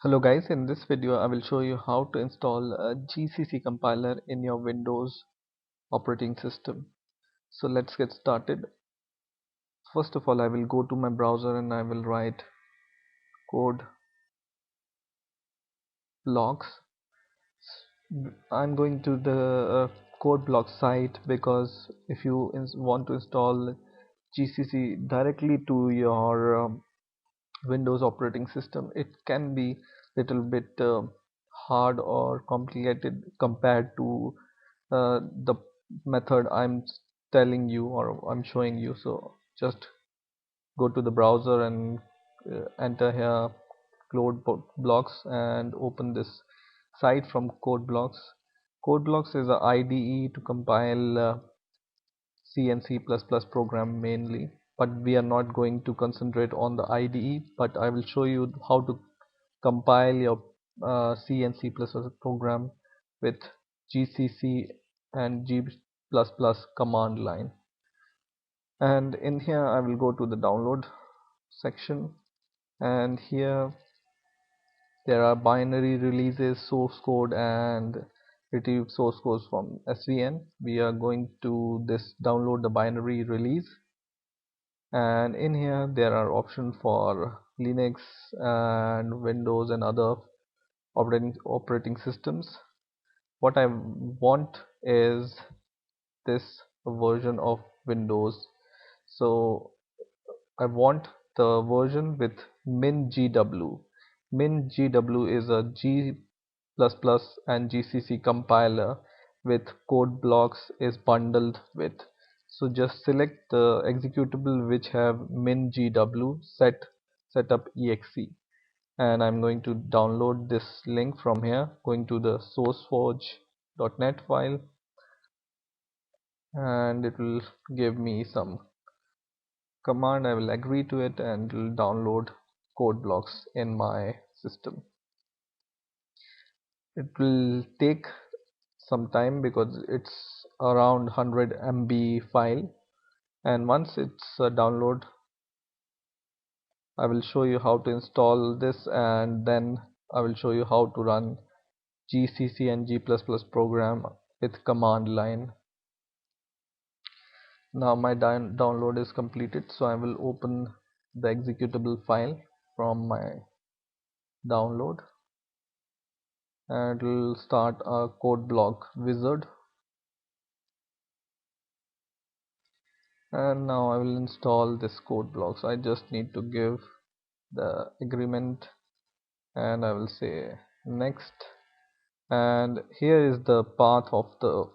Hello guys, in this video I will show you how to install a GCC compiler in your Windows operating system. So let's get started. First of all, I will go to my browser and I will write code blocks. I'm going to the code block site because if you want to install GCC directly to your Windows operating system, it can be little bit hard or complicated compared to the method I'm telling you or I'm showing you. So just go to the browser and enter here code blocks and open this site from code blocks. Code blocks is a IDE to compile C and C++ program mainly, but we are not going to concentrate on the IDE, but I will show you how to compile your C and C++ program with GCC and G++ command line. And in here I will go to the download section, and here there are binary releases, source code, and retrieve source codes from SVN. We are going to this download the binary release, and in here there are options for Linux and Windows and other operating systems. What I want is this version of Windows, so I want the version with min.gw. Min.gw is a G++ and GCC compiler with code blocks is bundled with. So just select the executable which have min.gw setup exe, and I'm going to download this link from here, going to the sourceforge.net file, and it will give me some command. I will agree to it and it will download code blocks in my system. It will take some time because it's around 100 MB file, and once it's download, I will show you how to install this, and then I will show you how to run GCC and G++ program with command line. Now my download is completed, so I will open the executable file from my download, and it will start a code block wizard. And now I will install this code blocks. I just need to give the agreement, and I will say next, and here is the path of the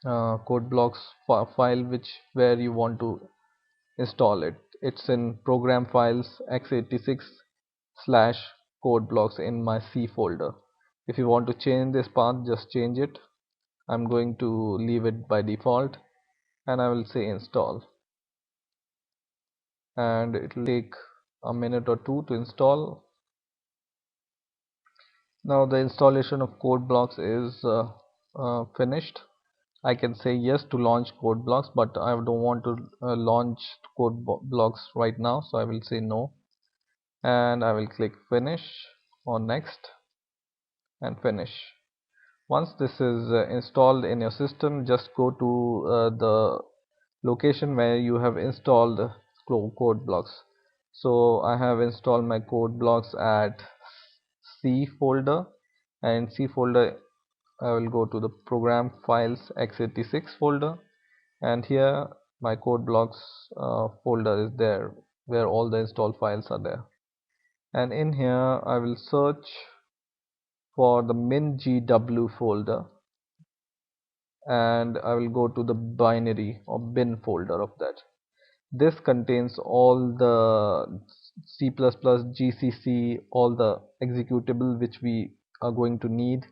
code blocks file where you want to install it. It's in program files x86 slash code blocks in my C folder. If you want to change this path, just change it. I'm going to leave it by default, and I will say install, and it will take a minute or two to install. Now the installation of code blocks is finished. I can say yes to launch code blocks, but I don't want to launch blocks right now, so I will say no, and I will click finish or next and finish. Once this is installed in your system, just go to the location where you have installed code blocks. So I have installed my code blocks at C folder, and C folder I will go to the program files x86 folder, and here my code blocks folder is there where all the installed files are there. And in here I will search for the min.gw folder, and I will go to the binary or bin folder of that. This contains all the C++, GCC, all the executable which we are going to need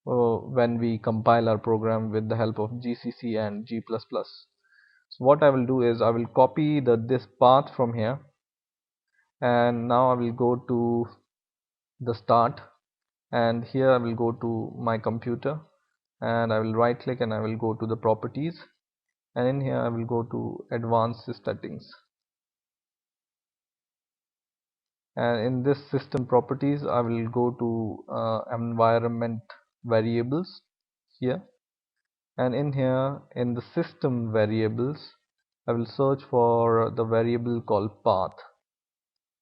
when we compile our program with the help of GCC and G++. So what I will do is I will copy this path from here, and now I will go to the start, and here I will go to my computer, and I will right click and I will go to the properties, and in here I will go to advanced settings, And in this system properties, I will go to environment variables here, and in here in the system variables I will search for the variable called path,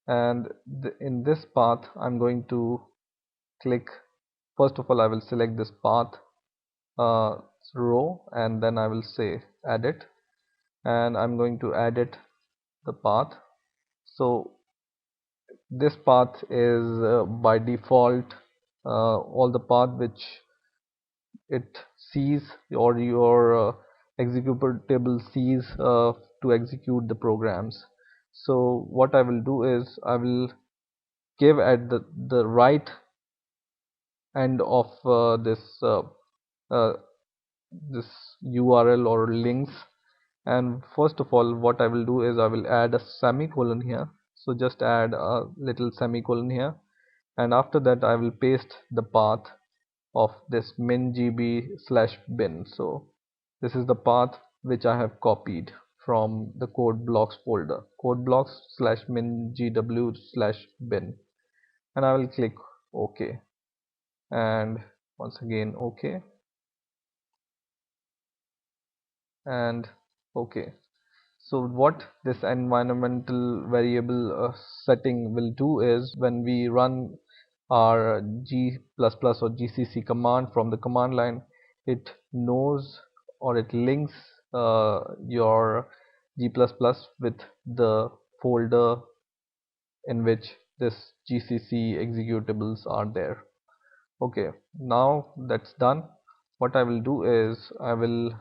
and in this path I'm going to click. First of all, I will select this path uh, row, and then I will say edit, and I'm going to edit the path. So this path is by default all the path which it sees, or your executable sees to execute the programs. So what I will do is I will give at the right end of uh, this URL or links. And first of all, what I will do is I will add a semicolon here. So just add a little semicolon here, and after that I will paste the path of this min/gb/bin. So this is the path which I have copied from the code blocks folder, code blocks/min/gw/bin, and I will click OK, and once again OK, and OK. So what this environmental variable setting will do is, when we run our G++ or GCC command from the command line, it knows, or it links your G++ with the folder in which this GCC executables are there. Okay, now that's done. What I will do is I will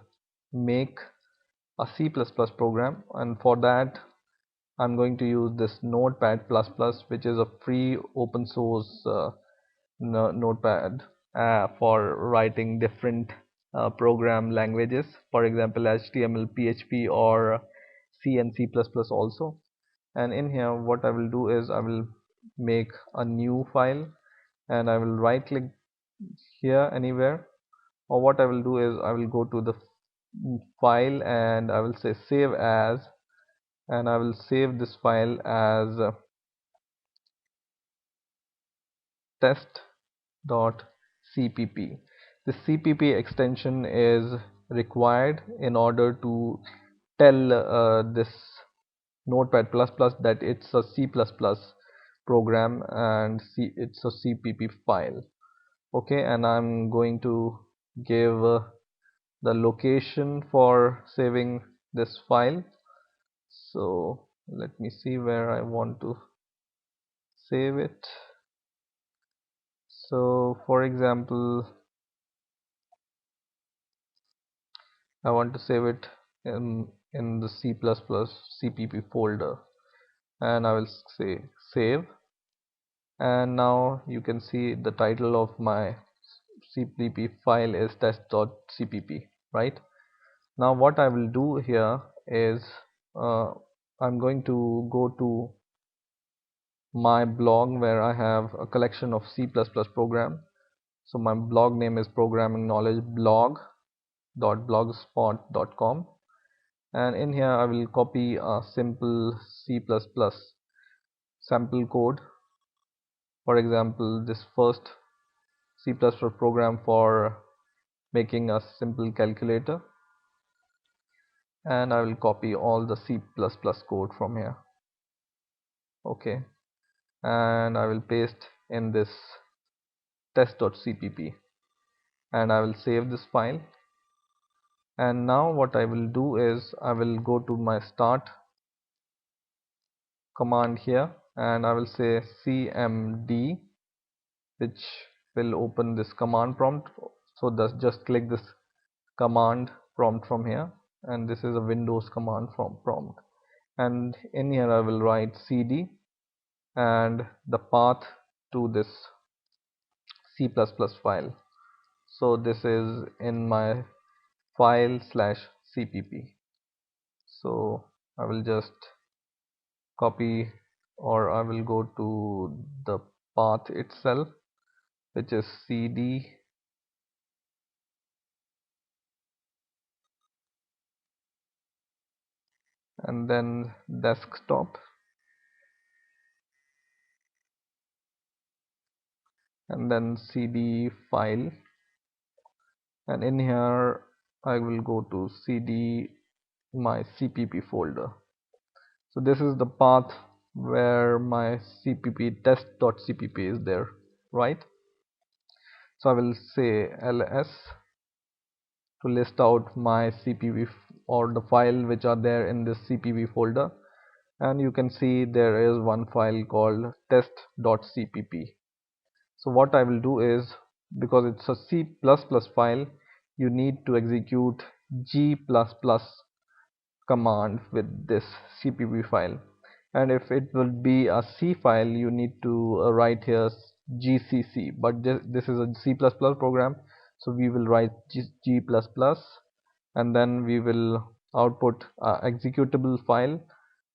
make a C++ program, and for that I'm going to use this Notepad++, which is a free open source notepad for writing different program languages, for example HTML, PHP, or C and C++ also. And in here what I will do is I will make a new file, and I will right click here anywhere, or what I will do is I will go to the file and I will say save as, and I will save this file as test.cpp. The cpp extension is required in order to tell this notepad++ that it's a C++ program, and it's a cpp file. Okay, and I'm going to give the location for saving this file. So let me see where I want to save it. So for example, I want to save it in the C++ cpp folder, and I will say save, and now you can see the title of my cpp file is test.cpp, right? Now what I will do here is uh, I'm going to go to my blog where I have a collection of C++ program. So my blog name is programming knowledge blog.blogspot.com, and in here I will copy a simple C++ sample code. For example, this first C++ program for making a simple calculator, and I will copy all the C++ code from here. Okay, and I will paste in this test.cpp, and I will save this file. And now what I will do is I will go to my start command here, and I will say cmd, which will open this command prompt. So just click this command prompt from here, and this is a Windows command from prompt, and in here I will write cd and the path to this C++ file. So this is in my file slash cpp. So I will just copy, or I will go to the path itself, which is cd, and then desktop, and then cd file, and in here I will go to cd my cpp folder. So this is the path where my cpp test.cpp is there, right? So I will say ls to list out my cpp or the file which are there in this cpp folder, and you can see there is one file called test.cpp. So what I will do is, because it's a C++ file, you need to execute G++ command with this cpp file, and if it will be a C file, you need to write here GCC, but this is a C++ program, so we will write G++, and then we will output a executable file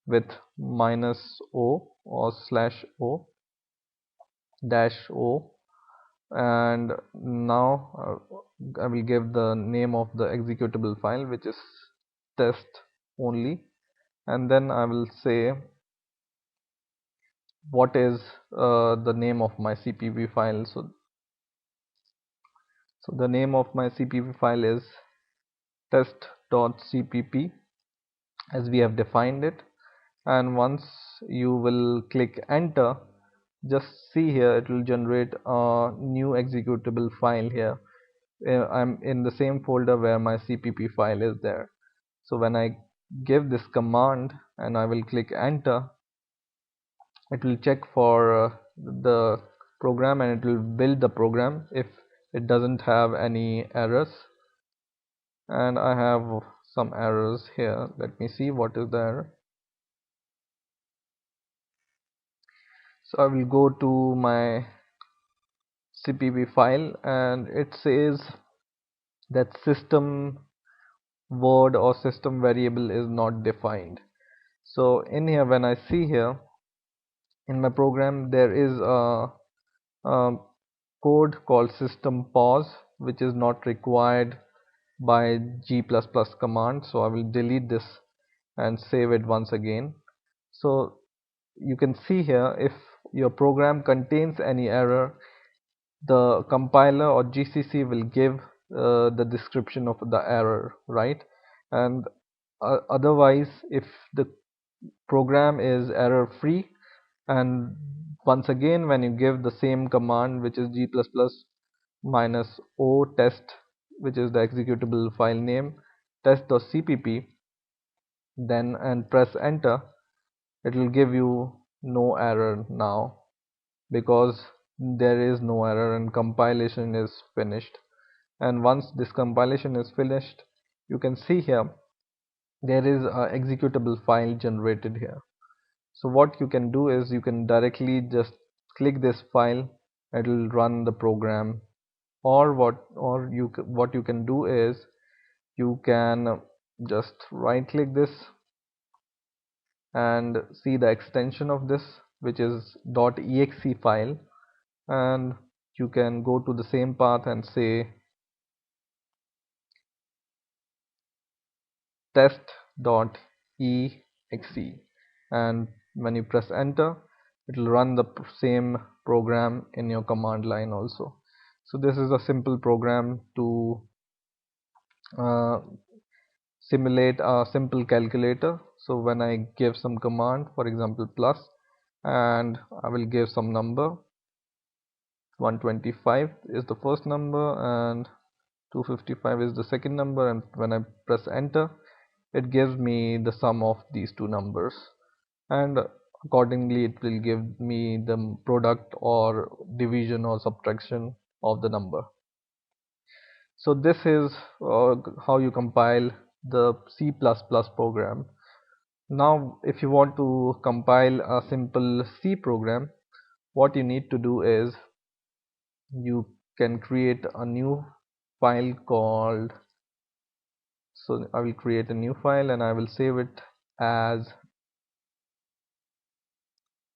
with -o or /o -o, and now I will give the name of the executable file, which is test only, and then I will say what is the name of my cpp file. So the name of my cpp file is test.cpp, as we have defined it, and once you will click enter, just see here it will generate a new executable file here. I'm in the same folder where my cpp file is there. So when I give this command and I will click enter, it will check for the program, and it will build the program if it doesn't have any errors. And I have some errors here. Let me see what is the error. So I will go to my cpp file, and it says that system word or system variable is not defined. So in here, when I see here in my program, there is a code called system pause, which is not required by G++ command. So I will delete this and save it once again. So you can see here, if your program contains any error, the compiler or GCC will give the description of the error, right? And otherwise, if the program is error free, and once again when you give the same command, which is g++ -o test, which is the executable file name, test.cpp, then and press enter, it will give you no error now, because there is no error and compilation is finished. And once this compilation is finished, you can see here there is a executable file generated here. So what you can do is you can directly just click this file, it will run the program. Or what you can do is you can just right click this and see the extension of this, which is .exe file, and you can go to the same path and say test.exe, and when you press enter, it will run the same program in your command line also. So this is a simple program to uh, simulate a simple calculator. So when I give some command, for example plus, and I will give some number, 125 is the first number and 255 is the second number, and when I press enter, it gives me the sum of these two numbers, and accordingly it will give me the product or division or subtraction of the number. So this is how you compile the C++ program. Now if you want to compile a simple C program, what you need to do is you can create a new file called, so I will create a new file and I will save it as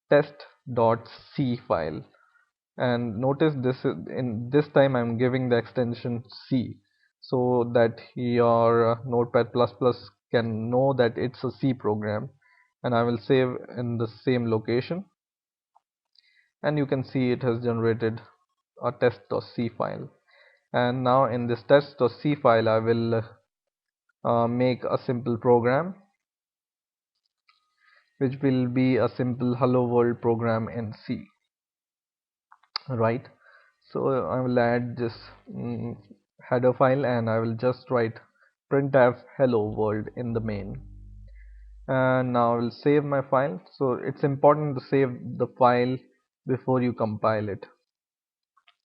test.c file. And notice this is, in this time I'm giving the extension C, so that your notepad++ can know that it's a C program, and I will save in the same location, and you can see it has generated a test.c file. And now in this test.c file I will make a simple program which will be a simple hello world program in C, right? So I will add this header file and I will just write printf hello world in the main. And now I will save my file. So it's important to save the file before you compile it.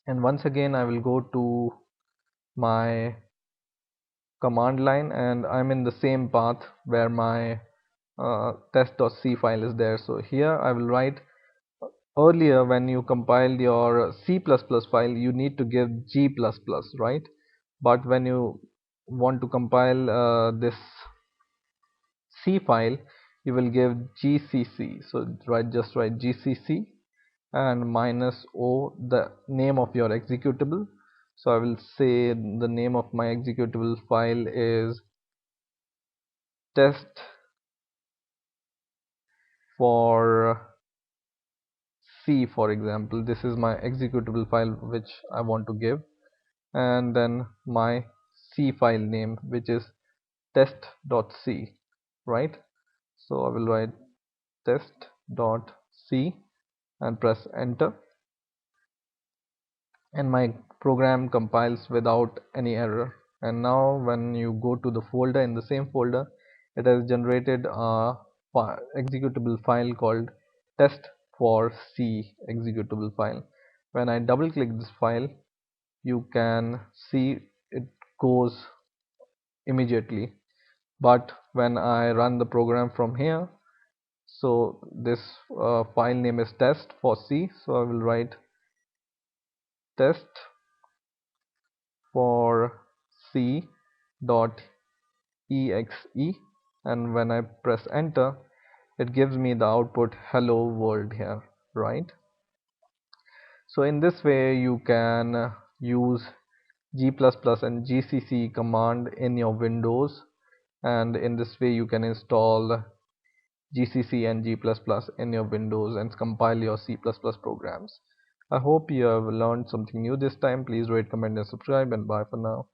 And once again I will go to my command line and I'm in the same path where my test.c file is there. So here I will write, earlier when you compiled your C++ file you need to give G++, right? But when you want to compile this C file you will give GCC. So just write GCC and minus O, the name of your executable. So I will say the name of my executable file is test for C, for example. This is my executable file which I want to give, and then my C file name which is test.c, right? So I will write test.c and press enter, and my program compiles without any error. And now when you go to the folder, in the same folder it has generated a executable file called test for C executable file. When I double click this file you can see it goes immediately, but when I run the program from here, so this file name is test for C, so I will write test for C dot exe, and when I press enter it gives me the output hello world here, right? So in this way you can use G++ and GCC command in your Windows, and in this way you can install GCC and G++ in your Windows and compile your C++ programs. I hope you have learned something new this time. Please rate, comment and subscribe, and bye for now.